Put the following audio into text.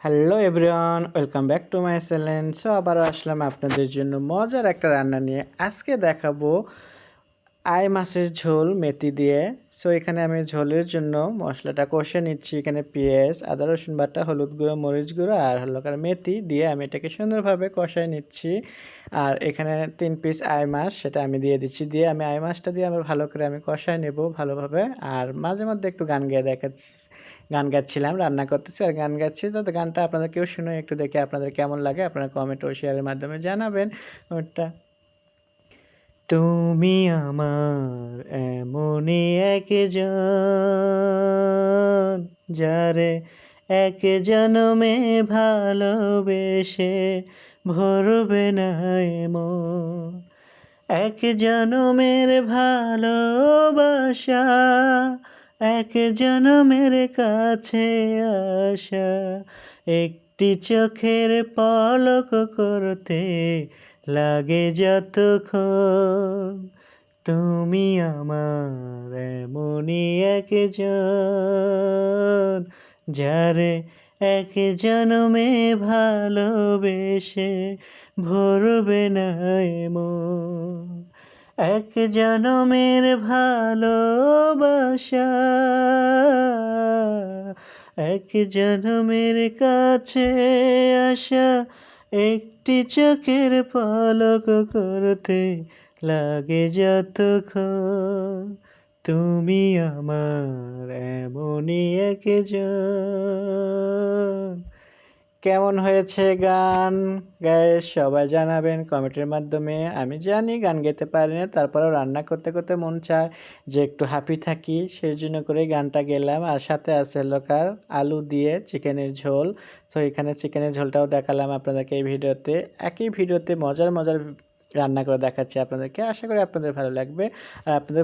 Hello everyone, welcome back to my channel. So আবারও আসলাম আপনাদের জন্য মজার একটা রান্না নিয়ে। আজকে দেখাবো আই মাছের ঝোল মেথি দিয়ে। সো এখানে আমি ঝোলের জন্য মশলাটা কষে নিচ্ছি। এখানে পেঁয়াজ, আদা রসুন বাটা, হলুদ গুঁড়ো, মরিচ গুঁড়ো আর মেথি দিয়ে আমি এটাকে সুন্দরভাবে কষায় নিচ্ছি। আর এখানে 3 পিস আই মাছ, সেটা আমি দিয়ে দিচ্ছি। দিয়ে আমি আই মাছটা দিয়ে ভালো করে আমি কষায় নেব ভালোভাবে। আর মাঝে মধ্যে একটু গান গাচ্ছিলাম, রান্না করতেছি আর গান গাচ্ছি। যাতে গানটা আপনাদেরকেও শুনে একটু দেখে আপনাদের কেমন লাগে আপনারা কমেন্ট ও শেয়ারের মাধ্যমে জানাবেন ওটা। তুমি আমার এমনই একজন, যারে এক জনমে ভালোবেসে ভরবে না মন। এক জনমের ভালোবাসা, এক জনমের কাছে আসা, একটি চোখের পলক করতে লাগে যতক্ষণ। তুমি আমার এমনই একজন, যারে এক জনমে ভালোবেসে ভরবে না মন। এক জনমের ভালোবাসা, এক জনমের কাছে আসা, একটি চোখের পলক করতে লাগে যতক্ষণ। তুমি আমার এমনই একজন। কেমন হয়েছে গান গাইস? সবাই জানাবেন কমেন্টের মাধ্যমে। আমি জানি গান গাইতে পারি না, তারপরেও রান্না করতে করতে মন চায় যে একটু হ্যাপি থাকি, সেই জন্য করে গানটা গেলাম। আর সাথে আছে লোকাল আলু দিয়ে চিকেনের ঝোল। তো এখানে চিকেনের ঝোলটাও দেখালাম আপনাদেরকে এই ভিডিওতে। একই ভিডিওতে মজার মজার রান্না করে দেখাচ্ছি আপনাদেরকে। আশা করি আপনাদের ভালো লাগবে। আর আপনাদের